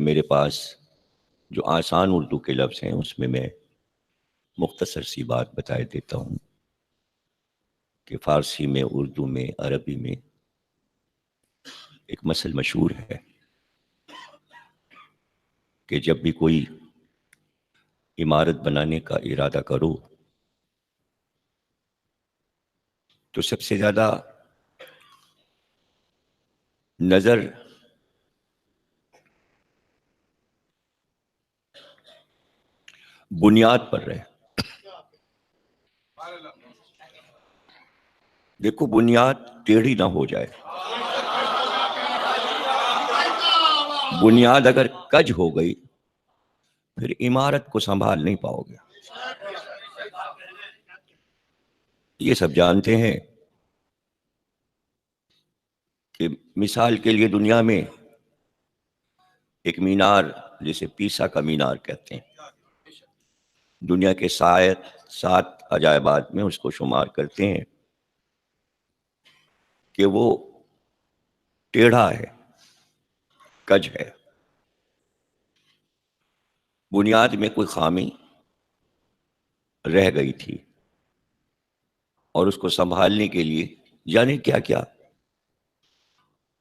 میرے پاس جو آسان اردو کے لفظ ہیں اس میں مختصر سی بات بتائے دیتا ہوں کہ فارسی میں، اردو میں، عربی میں ایک مثل مشہور ہے کہ جب بھی کوئی عمارت بنانے کا ارادہ کرو تو سب سے زیادہ نظر بنیاد پر رہے۔ دیکھو بنیاد ٹیڑھی نہ ہو جائے، بنیاد اگر کج ہو گئی پھر عمارت کو سنبھال نہیں پاؤ گے۔ یہ سب جانتے ہیں کہ مثال کے لیے دنیا میں ایک مینار جسے پیسا کا مینار کہتے ہیں، دنیا کے 7 عجائبات میں اس کو شمار کرتے ہیں کہ وہ ٹیڑھا ہے، کج ہے، بنیاد میں کوئی خامی رہ گئی تھی اور اس کو سنبھالنے کے لیے جانے کیا کیا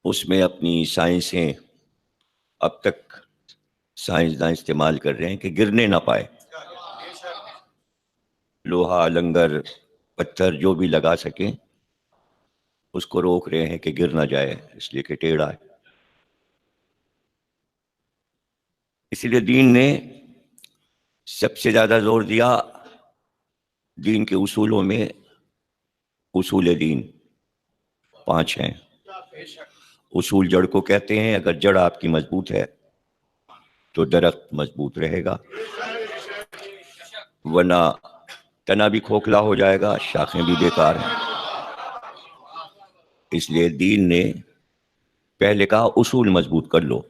اس میں اپنی سائنسیں اب تک سائنسداں استعمال کر رہے ہیں کہ گرنے نہ پائے۔ لوہا، لنگر، پتھر جو بھی لگا سکیں اس کو روک رہے ہیں کہ گر نہ جائے، اس لیے کہ ٹیڑھا ہے۔ اس لیے دین نے سب سے زیادہ زور دیا دین کے اصولوں میں، اصول دین 5 ہیں۔ اصول جڑ کو کہتے ہیں، اگر جڑ آپ کی مضبوط ہے تو درخت مضبوط رہے گا، ورنہ تنا بھی کھوکھلا ہو جائے گا، شاخیں بھی بیکار ہیں۔ اس لیے دین نے پہلے کہا اصول مضبوط کر لو،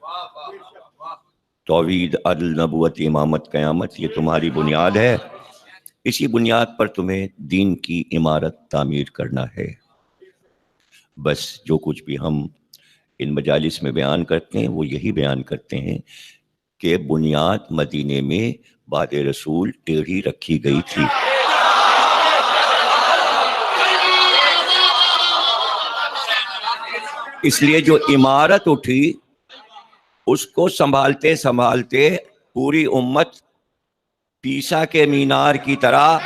توحید، عدل، نبوت، امامت، قیامت، یہ تمہاری بنیاد ہے، اسی بنیاد پر تمہیں دین کی عمارت تعمیر کرنا ہے۔ بس جو کچھ بھی ہم ان مجالس میں بیان کرتے ہیں وہ یہی بیان کرتے ہیں کہ بنیاد مدینے میں بعد رسول ٹیڑھی رکھی گئی تھی۔ اس لیے جو عمارت اٹھی اس کو سنبھالتے سنبھالتے پوری امت پیسا کے مینار کی طرح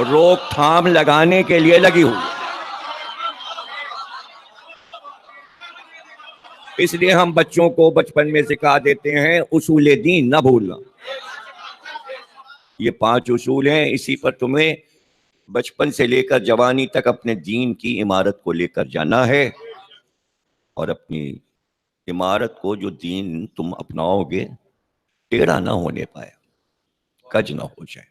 روک تھام لگانے کے لیے لگی ہوئی۔ اس لیے ہم بچوں کو بچپن میں سکھا دیتے ہیں اصول دین نہ بھولنا۔ یہ 5 اصول ہیں، اسی پر تمہیں بچپن سے لے کر جوانی تک اپنے دین کی عمارت کو لے کر جانا ہے، اور اپنی عمارت کو جو دین تم اپناؤ گے ٹیڑھا نہ ہونے پائے، کج نہ ہو جائے۔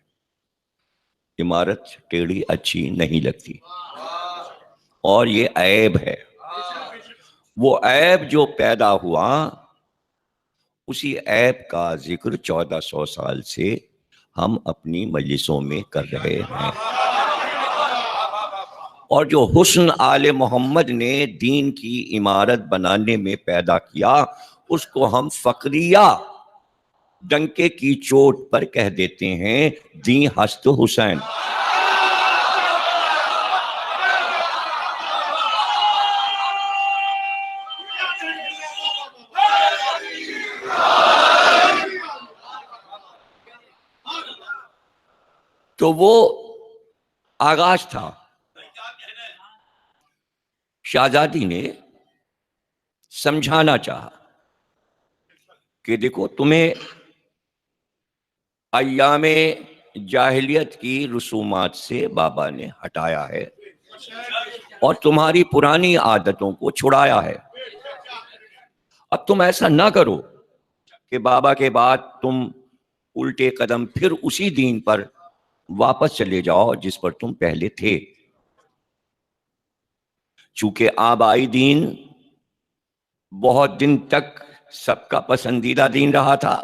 عمارت ٹیڑھی اچھی نہیں لگتی، اور یہ عیب ہے۔ وہ عیب جو پیدا ہوا اسی عیب کا ذکر 1400 سال سے ہم اپنی مجلسوں میں کر رہے ہیں، اور جو حسن آل محمد نے دین کی عمارت بنانے میں پیدا کیا اس کو ہم فقریہ ڈنکے کی چوٹ پر کہہ دیتے ہیں دین ہست حسین۔ تو وہ آغاز تھا۔ شہزادی نے سمجھانا چاہا کہ دیکھو تمہیں ایام جاہلیت کی رسومات سے بابا نے ہٹایا ہے اور تمہاری پرانی عادتوں کو چھڑایا ہے۔ اب تم ایسا نہ کرو کہ بابا کے بعد تم الٹے قدم پھر اسی دین پر واپس چلے جاؤ جس پر تم پہلے تھے۔ چونکہ آبائی دین بہت دن تک سب کا پسندیدہ دین رہا تھا،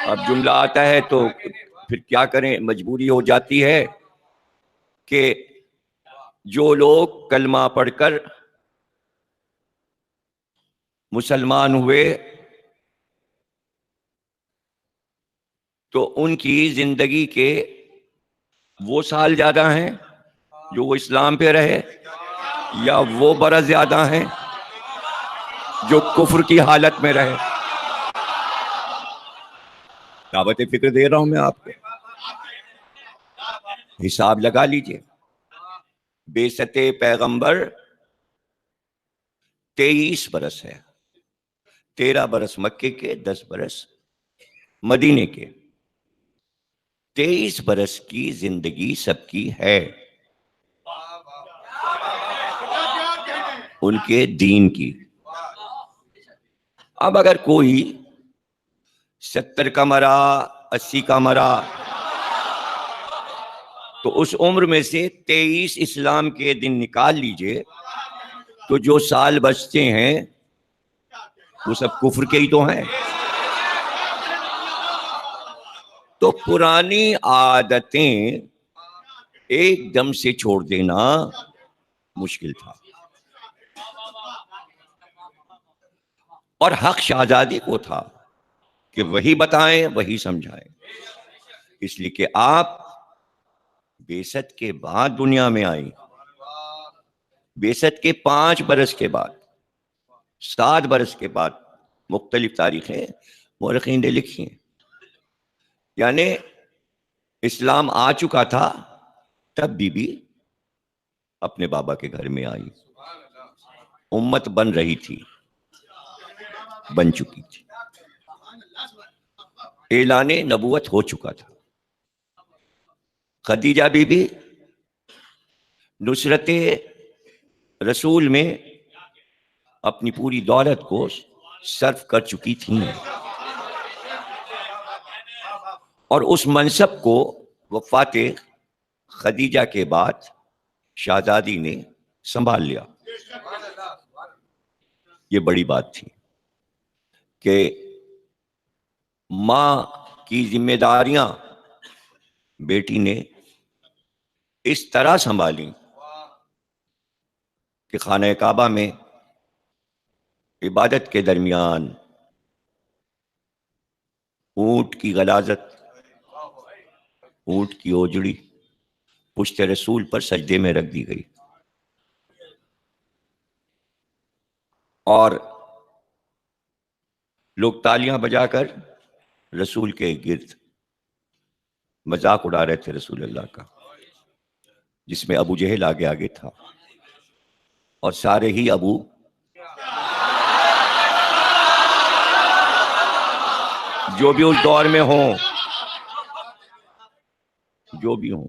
اب جملہ آتا ہے تو پھر کیا کریں، مجبوری ہو جاتی ہے کہ جو لوگ کلمہ پڑھ کر مسلمان ہوئے تو ان کی زندگی کے وہ سال زیادہ ہیں جو وہ اسلام پہ رہے، یا وہ برس زیادہ ہیں جو کفر کی حالت میں رہے؟ دعوت فکر دے رہا ہوں میں آپ کو، حساب لگا لیجئے۔ بعثت پیغمبر 23 برس ہے، 13 برس مکے کے، 10 برس مدینے کے، 23 برس کی زندگی سب کی ہے ان کے دین کی۔ اب اگر کوئی 70 کا مرا، 80 کا مرا، تو اس عمر میں سے 23 اسلام کے دن نکال لیجئے، تو جو سال بچتے ہیں وہ سب کفر کے ہی تو ہیں۔ تو پرانی عادتیں ایک دم سے چھوڑ دینا مشکل تھا، اور حق شہزادی کو تھا کہ وہی بتائیں، وہی سمجھائیں، اس لیے کہ آپ بعثت کے بعد دنیا میں آئی، بعثت کے 5 برس کے بعد، 7 برس کے بعد، مختلف تاریخیں مورخین نے لکھی ہیں، یعنی اسلام آ چکا تھا تب بی بی اپنے بابا کے گھر میں آئی، امت بن رہی تھی، بن چکی تھی، اعلان نبوت ہو چکا تھا۔ خدیجہ بی بی نصرت رسول میں اپنی پوری دولت کو صرف کر چکی تھیں، اور اس منصب کو وفات خدیجہ کے بعد شہزادی نے سنبھال لیا۔ یہ بڑی بات تھی کہ ماں کی ذمہ داریاں بیٹی نے اس طرح سنبھالی کہ خانہ کعبہ میں عبادت کے درمیان اونٹ کی غلاظت، اونٹ کی اوجڑی پشت رسول پر سجدے میں رکھ دی گئی، اور لوگ تالیاں بجا کر رسول کے گرد مذاق اڑا رہے تھے رسول اللہ کا، جس میں ابو جہل آگے آگے تھا، اور سارے ہی ابو جو بھی اس دور میں ہوں، جو بھی ہوں۔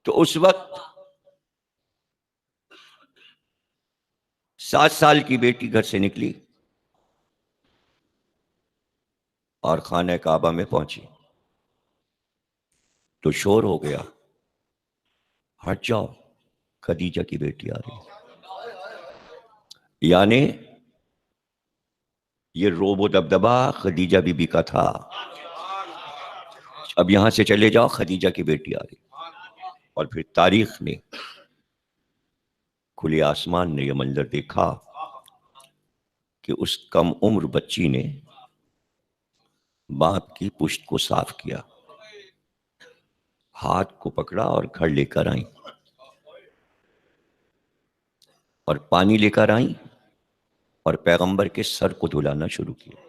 تو اس وقت 7 سال کی بیٹی گھر سے نکلی اور خانہ کعبہ میں پہنچی تو شور ہو گیا، ہٹ جاؤ، خدیجہ کی بیٹی آ رہی۔ یعنی یہ روب و دبدبا خدیجہ بی بی کا تھا، اب یہاں سے چلے جاؤ، خدیجہ کی بیٹی آ رہی۔ اور پھر تاریخ نے، کھلے آسمان نے یہ منظر دیکھا کہ اس کم عمر بچی نے باپ کی پشت کو صاف کیا، ہاتھ کو پکڑا اور گھر لے کر آئیں، اور پانی لے کر آئیں اور پیغمبر کے سر کو دھلانا شروع کیا۔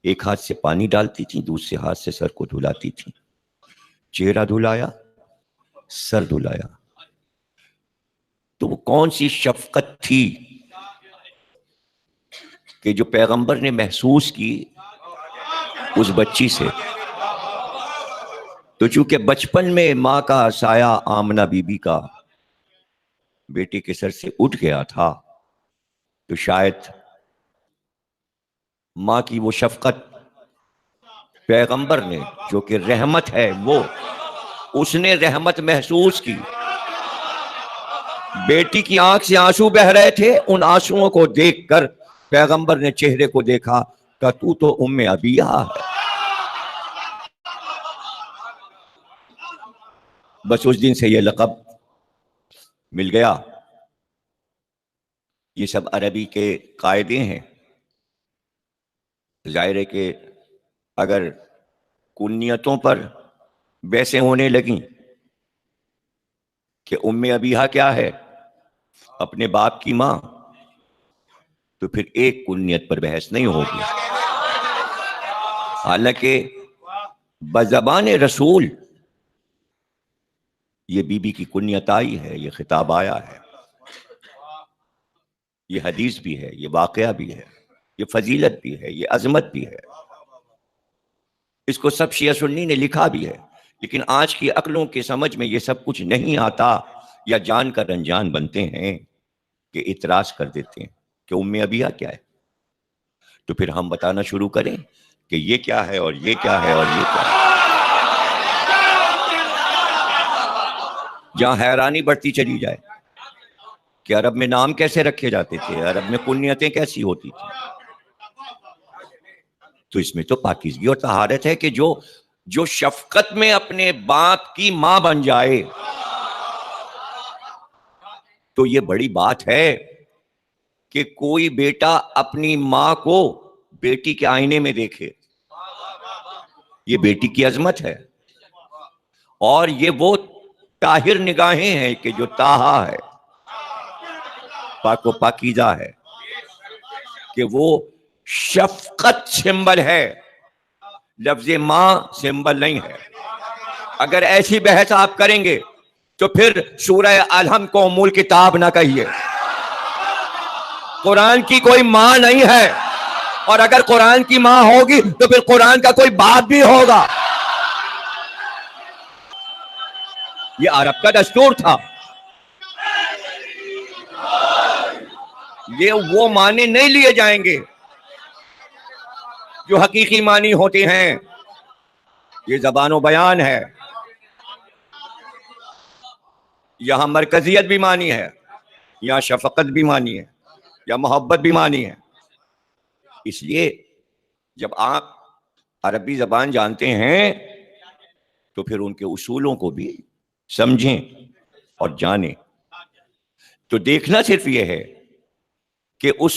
ایک ہاتھ سے پانی ڈالتی تھی، دوسرے ہاتھ سے سر کو دھلاتی تھی، چہرہ دھلایا، سر دھلایا۔ تو وہ کون سی شفقت تھی کہ جو پیغمبر نے محسوس کی اس بچی سے؟ تو چونکہ بچپن میں ماں کا سایہ آمنہ بی بی کا بیٹے کے سر سے اٹھ گیا تھا، تو شاید ماں کی وہ شفقت پیغمبر نے، جو کہ رحمت ہے، وہ اس نے رحمت محسوس کی۔ بیٹی کی آنکھ سے آنسو بہ رہے تھے، ان آنسوؤں کو دیکھ کر پیغمبر نے چہرے کو دیکھا کہ تو ام ابیہ ہے۔ بس اس دن سے یہ لقب مل گیا یہ سب عربی کے قاعدے ہیں. ظاہر ہے کہ اگر کنیتوں پر بحثیں ہونے لگیں کہ ام ابیہا کیا ہے، اپنے باپ کی ماں، تو پھر ایک کنیت پر بحث نہیں ہوگی. حالانکہ بزبان رسول یہ بی بی کی کنیت آئی ہے، یہ خطاب آیا ہے، یہ حدیث بھی ہے، یہ واقعہ بھی ہے، یہ فضیلت بھی ہے، یہ عظمت بھی ہے. اس کو سب شیعہ سنی نے لکھا بھی ہے، لیکن آج کی عقلوں کے سمجھ میں یہ سب کچھ نہیں آتا، یا جان کر انجان بنتے ہیں کہ اعتراض کر دیتے ہیں کہ ام ابیہا کیا ہے. تو پھر ہم بتانا شروع کریں کہ یہ کیا ہے اور یہ کیا ہے اور یہ کیا ہے. جہاں حیرانی بڑھتی چلی جائے کہ عرب میں نام کیسے رکھے جاتے تھے، عرب میں کنیتیں کیسی ہوتی تھی. تو اس میں تو پاکیزگی اور طہارت ہے کہ جو شفقت میں اپنے باپ کی ماں بن جائے تو یہ بڑی بات ہے کہ کوئی بیٹا اپنی ماں کو بیٹی کے آئینے میں دیکھے. یہ بیٹی کی عظمت ہے، اور یہ وہ طاہر نگاہیں ہیں کہ جو طاہا ہے، پاک و پاکیزہ ہے، کہ وہ شفقت سمبل ہے، لفظ ماں سمبل نہیں ہے. اگر ایسی بحث آپ کریں گے تو پھر سورہ الحم کو ام الکتاب نہ کہیے. قرآن کی کوئی ماں نہیں ہے، اور اگر قرآن کی ماں ہوگی تو پھر قرآن کا کوئی باپ بھی ہوگا. یہ عرب کا دستور تھا. یہ وہ معنی نہیں لیے جائیں گے جو حقیقی معنی ہوتے ہیں. یہ زبان و بیان ہے، یہاں مرکزیت بھی معنی ہے، یہاں شفقت بھی معنی ہے، یا محبت بھی معنی ہے. اس لیے جب آپ عربی زبان جانتے ہیں تو پھر ان کے اصولوں کو بھی سمجھیں اور جانیں. تو دیکھنا صرف یہ ہے کہ اس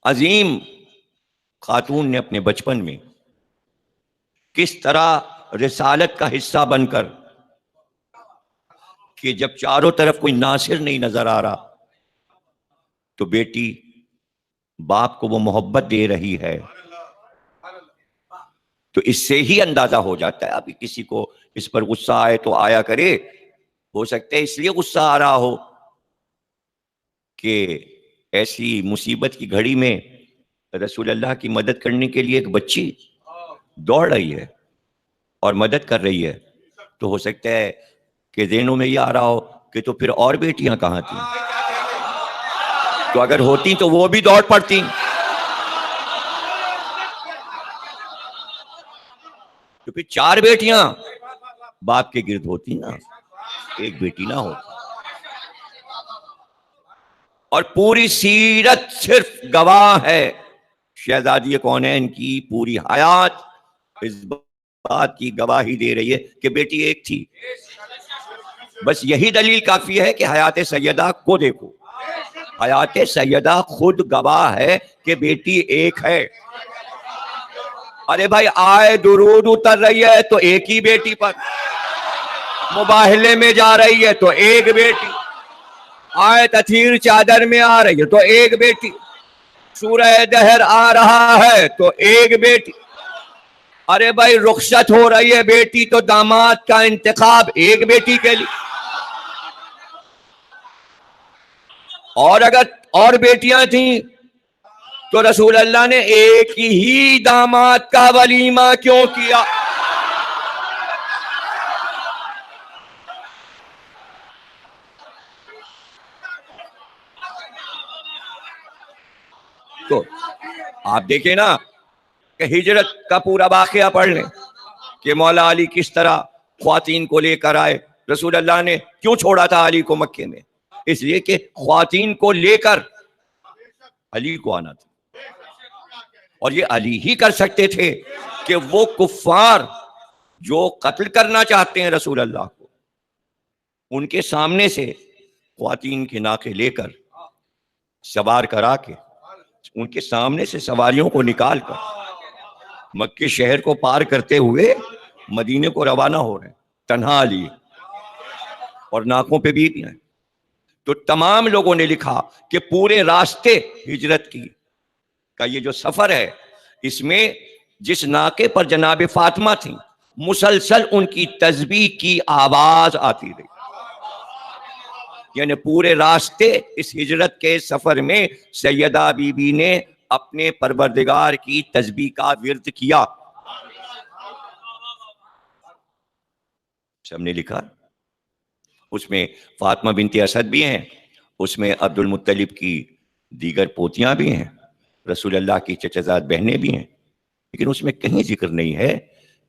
عظیم خاتون نے اپنے بچپن میں کس طرح رسالت کا حصہ بن کر، کہ جب چاروں طرف کوئی ناصر نہیں نظر آ رہا تو بیٹی باپ کو وہ محبت دے رہی ہے. تو اس سے ہی اندازہ ہو جاتا ہے. ابھی کسی کو اس پر غصہ آئے تو آیا کرے، ہو سکتا ہے اس لیے غصہ آ رہا ہو کہ ایسی مصیبت کی گھڑی میں رسول اللہ کی مدد کرنے کے لیے ایک بچی دوڑ رہی ہے اور مدد کر رہی ہے. تو ہو سکتا ہے کہ ذہنوں میں یہ آ رہا ہو کہ تو پھر اور بیٹیاں کہاں تھیں، تو اگر ہوتی تو وہ بھی دوڑ پڑتی. تو پھر 4 بیٹیاں باپ کے گرد ہوتی نا، ایک بیٹی نہ ہوتی. اور پوری سیرت صرف گواہ ہے، شہزادی کونین کی پوری حیات اس بات کی گواہی دے رہی ہے کہ بیٹی ایک تھی. بس یہی دلیل کافی ہے کہ حیات سیدہ کو دیکھو. حیات سیدہ خود گواہ ہے کہ بیٹی ایک ہے. ارے بھائی، آئے درود اتر رہی ہے تو ایک ہی بیٹی پر، مباہلے میں جا رہی ہے تو ایک بیٹی، آئے تطہیر چادر میں آ رہی ہے تو ایک بیٹی، سورہ دہر آ رہا ہے تو ایک بیٹی. ارے بھائی، رخصت ہو رہی ہے بیٹی تو داماد کا انتخاب ایک بیٹی کے لیے. اور اگر اور بیٹیاں تھیں تو رسول اللہ نے ایک ہی داماد کا ولیمہ کیوں کیا؟ تو آپ دیکھیں نا کہ ہجرت کا پورا واقعہ پڑھ لیں کہ مولا علی کس طرح خواتین کو لے کر آئے. رسول اللہ نے کیوں چھوڑا تھا علی کو مکے میں؟ اس لیے کہ خواتین کو لے کر علی کو آنا تھا. اور یہ علی ہی کر سکتے تھے کہ وہ کفار جو قتل کرنا چاہتے ہیں رسول اللہ کو، ان کے سامنے سے خواتین کے ناکے لے کر سوار کرا کے ان کے سامنے سے سواریوں کو نکال کر مکے شہر کو پار کرتے ہوئے مدینے کو روانہ ہو رہے ہیں، تنہا علی اور ناکوں پہ بیت ہیں۔ تو تمام لوگوں نے لکھا کہ پورے راستے ہجرت کی کا یہ جو سفر ہے، اس میں جس ناکے پر جناب فاطمہ تھیں مسلسل ان کی تسبیح کی آواز آتی رہی، یعنی پورے راستے اس ہجرت کے سفر میں سیدہ بی بی نے اپنے پروردگار کی تسبیح کا ورد کیا۔ سب نے لکھا، اس میں فاطمہ بنت اسد بھی ہیں، اس میں عبد المطلب کی دیگر پوتیاں بھی ہیں، رسول اللہ کی چچزاد بہنیں بھی ہیں، لیکن اس میں کہیں ذکر نہیں ہے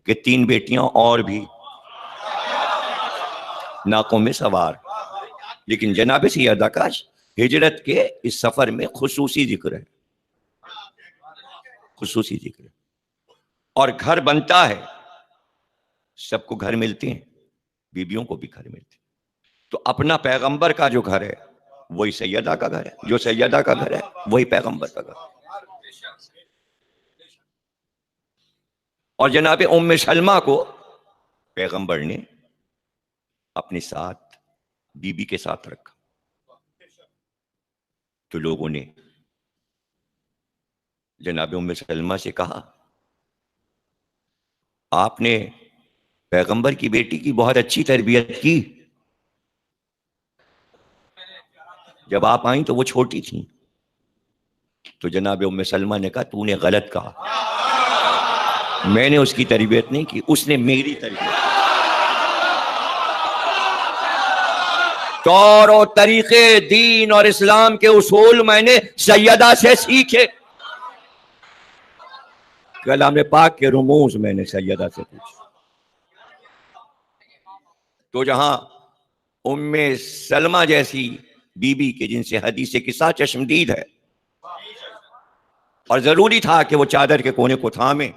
کہ 3 بیٹیاں اور بھی ناکوں میں سوار۔ لیکن جناب سیدہ کا ہجرت کے اس سفر میں خصوصی ذکر ہے، خصوصی ذکر ہے، اور گھر بنتا ہے، سب کو گھر ملتے ہیں، بیویوں کو بھی گھر ملتے ہیں۔ تو اپنا پیغمبر کا جو گھر ہے وہی سیدہ کا گھر ہے، جو سیدہ کا گھر ہے وہی پیغمبر کا گھر ہے۔ اور جناب ام سلمہ کو پیغمبر نے اپنے ساتھ بی بی کے ساتھ رکھا۔ تو لوگوں نے جناب ام سلمہ سے کہا، آپ نے پیغمبر کی بیٹی کی بہت اچھی تربیت کی، جب آپ آئیں تو وہ چھوٹی تھیں۔ تو جناب ام سلمہ نے کہا، تو نے غلط کہا، میں نے اس کی تربیت نہیں کی، اس نے میری تربیت کی۔ طور و طریقے دین اور اسلام کے اصول میں نے سیدہ سے سیکھے، کلام پاک کے رموز میں نے سیدہ سے پوچھے۔ تو جہاں ام سلمہ جیسی بی بی کے جن سے حدیث قصہ چشمدید ہے، اور ضروری تھا کہ وہ چادر کے کونے کو تھامے،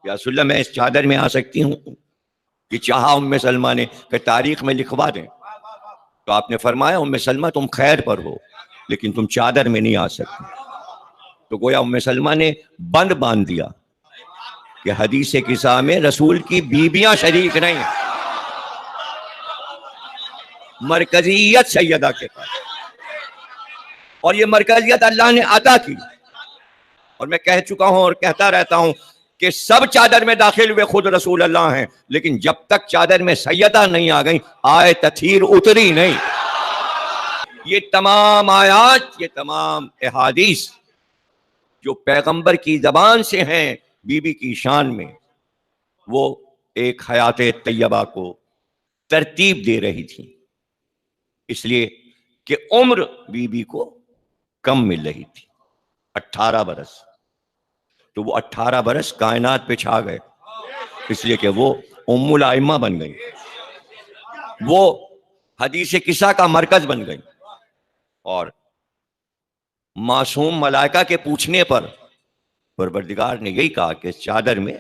یا رسول اللہ میں اس چادر میں آ سکتی ہوں، کہ چاہا ام سلمہ نے کہ تاریخ میں لکھوا دیں، تو آپ نے فرمایا ام سلمہ تم خیر پر ہو لیکن تم چادر میں نہیں آ سکتی۔ تو گویا ام سلمہ نے بند باندھ دیا کہ حدیث قصہ میں رسول کی بیویاں شریک نہیں ہیں، مرکزیت سیدہ کے پاس، اور یہ مرکزیت اللہ نے عطا کی۔ اور میں کہہ چکا ہوں اور کہتا رہتا ہوں کہ سب چادر میں داخل ہوئے خود رسول اللہ ہیں، لیکن جب تک چادر میں سیدہ نہیں آ گئیں آئے تطہیر اتری نہیں۔ یہ تمام آیات، یہ تمام احادیث جو پیغمبر کی زبان سے ہیں بی بی کی شان میں، وہ ایک حیات طیبہ کو ترتیب دے رہی تھی، اس لیے کہ عمر بی بی کو کم مل رہی تھی، 18 برس۔ تو وہ 18 برس کائنات پہ چھا گئے، اس لیے کہ وہ ام الائمہ بن گئی، وہ حدیث قصہ کا مرکز بن گئی۔ اور معصوم ملائکہ کے پوچھنے پر پروردگار نے یہی کہا کہ اس چادر میں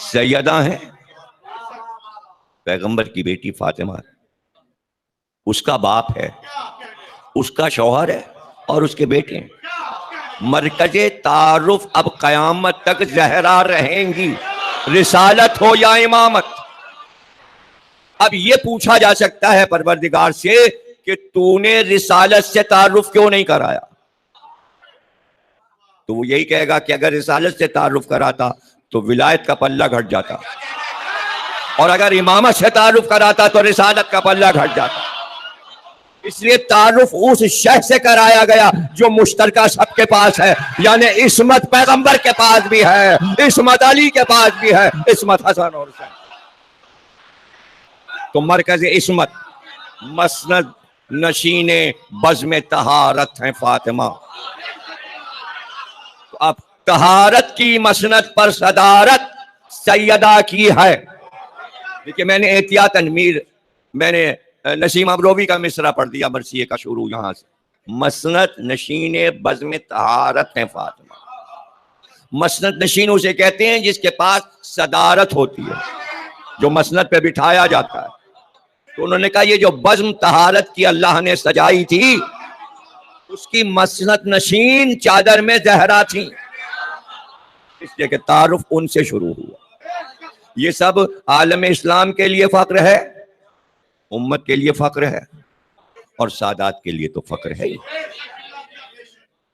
سیدہ ہیں، پیغمبر کی بیٹی فاطمہ ہے، اس کا باپ ہے، اس کا شوہر ہے، اور اس کے بیٹے ہیں۔ مرکز تعارف اب قیامت تک زہرا رہیں گی، رسالت ہو یا امامت۔ اب یہ پوچھا جا سکتا ہے پروردگار سے کہ تو نے رسالت سے تعارف کیوں نہیں کرایا؟ تو وہ یہی کہے گا کہ اگر رسالت سے تعارف کراتا تو ولایت کا پلہ گھٹ جاتا، اور اگر امامت سے تعارف کراتا تو رسالت کا پلہ گھٹ جاتا۔ اس لیے تعارف اس شہ سے کرایا گیا جو مشترکہ سب کے پاس ہے، یعنی عصمت پیغمبر کے پاس بھی ہے، عصمت علی کے پاس بھی ہے، عصمت حسن اور حسین۔ تو مرکز عصمت، مسند نشین بزم طہارت ہیں فاطمہ۔ تو اب طہارت کی مسند پر صدارت سیدہ کی ہے۔ دیکھیں میں نے احتیاطاً میں نے نسیم ابروی کا مصرع پڑھ دیا، مرثیے کا شروع یہاں سے، مسند نشین بزم طہارت ہیں فاطمہ۔ مسند نشین اسے کہتے ہیں جس کے پاس صدارت ہوتی ہے، جو مسند پہ بٹھایا جاتا ہے۔ تو انہوں نے کہا یہ جو بزم طہارت کی اللہ نے سجائی تھی اس کی مسند نشین چادر میں زہرا تھی، اس لیے کہ تعارف ان سے شروع ہوا۔ یہ سب عالم اسلام کے لیے فخر ہے، امت کے لیے فخر ہے، اور سادات کے لیے تو فخر ہے ہی،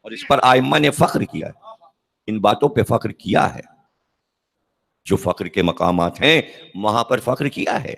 اور اس پر ائمہ نے فخر کیا ہے، ان باتوں پہ فخر کیا ہے، جو فخر کے مقامات ہیں وہاں پر فخر کیا ہے۔